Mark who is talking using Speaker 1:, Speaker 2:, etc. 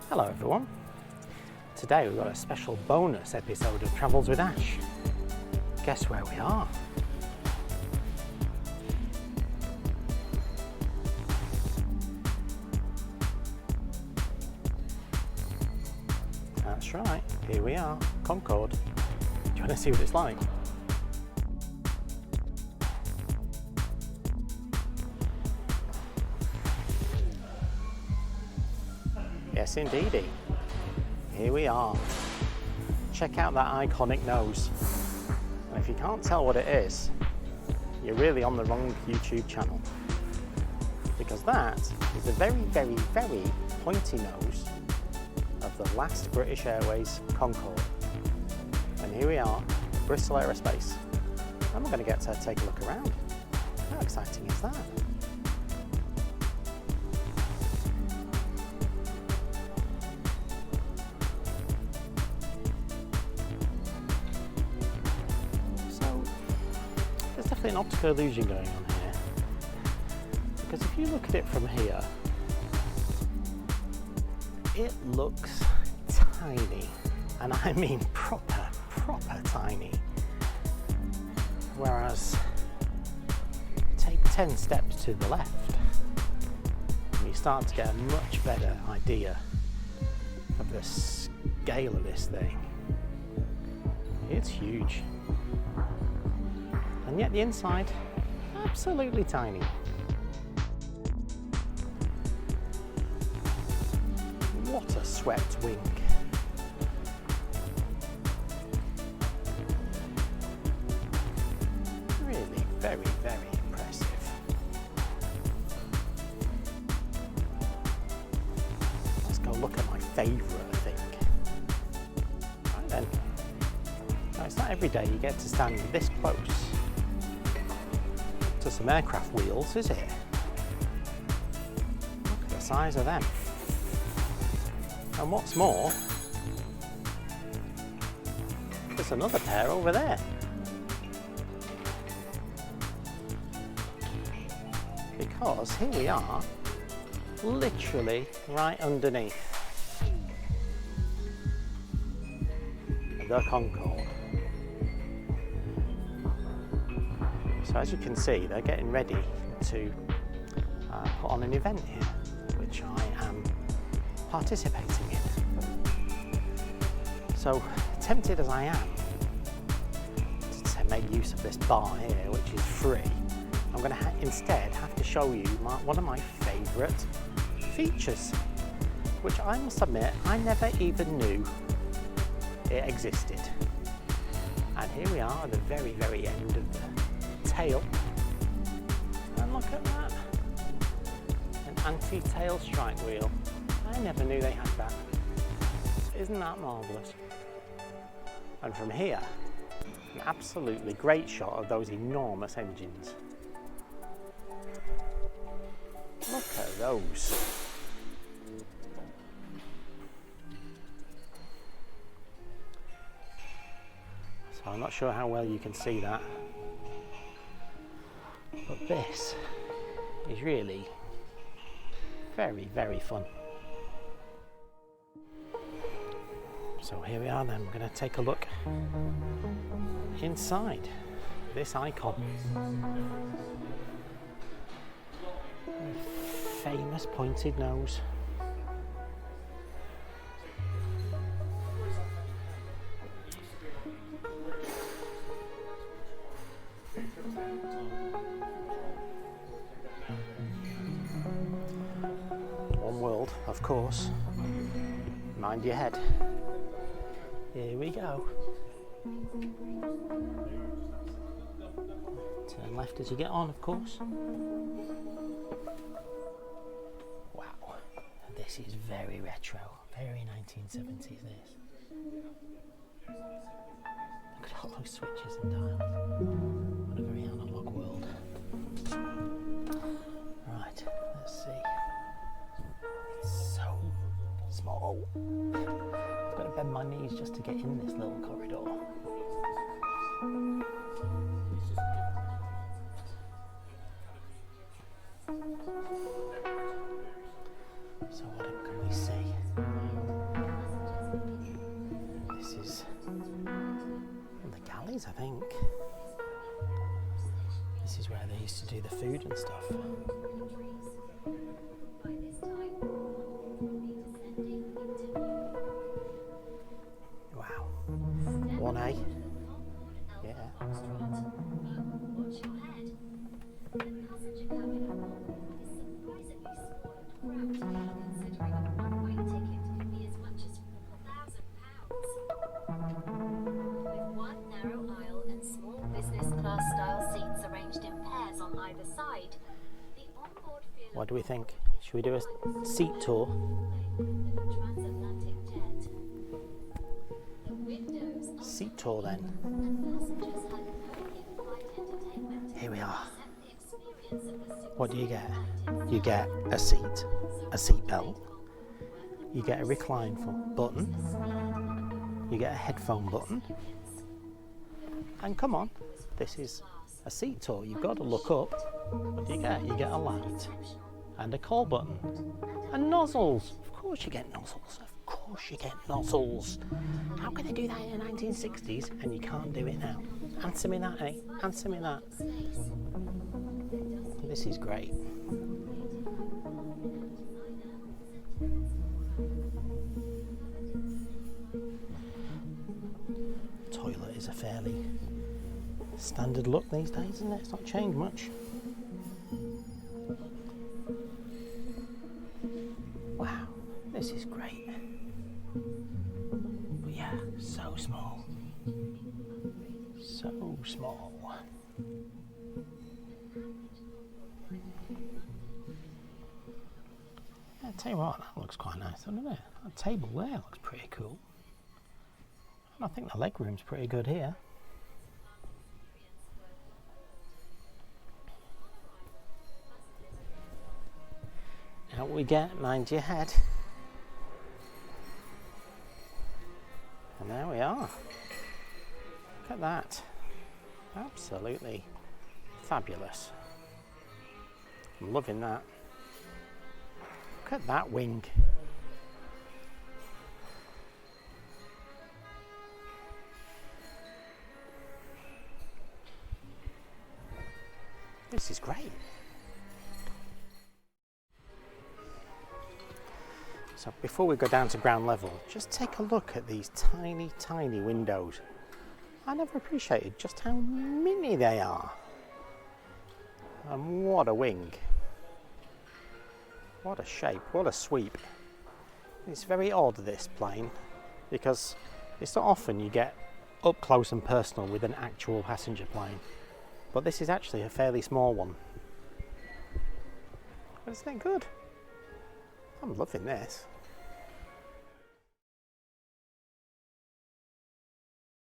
Speaker 1: Hello everyone. Today we've got a special bonus episode of Travels with Ash. Guess where we are? That's right, here we are, Concorde. Do you want to see what it's like? Yes indeedy, here we are. Check out that iconic nose. And if you can't tell what it is, you're really on the wrong YouTube channel. Because that is the very, very, very pointy nose of the last British Airways Concorde. And here we are, Bristol Aerospace. And we're going to get to take a look around. How exciting is that? An optical illusion going on here, because if you look at it from here, it looks tiny, and I mean proper tiny, whereas take 10 steps to the left and you start to get a much better idea of the scale of this thing. It's huge. And yet the inside, absolutely tiny. What a swept wing. Really very, very impressive. Let's go look at my favourite, I think. Right then. Now, it's not every day you get to stand this close to some aircraft wheels, is it? Look at the size of them. And what's more, there's another pair over there. Because here we are, literally right underneath the Concorde. So as you can see, they're getting ready to put on an event here, which I am participating in. So tempted as I am to make use of this bar here, which is free, I'm going to instead have to show you one of my favourite features, which I must admit I never even knew it existed. And here we are at the very, very end of the tail, and look at that, an anti-tail strike wheel. I never knew they had that. Isn't that marvellous? And from here, an absolutely great shot of those enormous engines. Look at those. So I'm not sure how well you can see that. But this is really very, very fun. So here we are then, we're going to take a look inside this icon. Famous pointed nose. One world, of course. Mind your head. Here we go. Turn left as you get on, of course. Wow, this is very retro, very 1970s this. Look at all those switches and dials. What a very analog world. Right, let's see. It's so small. I've got to bend my knees just to get in this little corridor. So what can we see? the food and stuff. Wow. 1A. Yeah. What do we think? Should we do a seat tour? Seat tour then. Here we are. What do you get? You get a seat belt. You get a recline button. You get a headphone button. And come on, this is a seat tour. You've got to look up. What do you get? You get a light and a call button and nozzles. Of course you get nozzles. Of course you get nozzles. How can they do that in the 1960s and you can't do it now? Answer me that, eh? Answer me that. This is great. Toilet is a fairly standard look these days, isn't it? It's not changed much. Wow, this is great. But yeah, so small. So small. I'll tell you what, that looks quite nice, doesn't it? That table there looks pretty cool. And I think the leg room's pretty good here. Out we get, mind your head. And there we are. Look at that. Absolutely fabulous. I'm loving that. Look at that wing. This is great. So before we go down to ground level, just take a look at these tiny, tiny windows. I never appreciated just how mini they are. And what a wing. What a shape, what a sweep. It's very odd, this plane, because it's not often you get up close and personal with an actual passenger plane. But this is actually a fairly small one. But isn't it good? I'm loving this.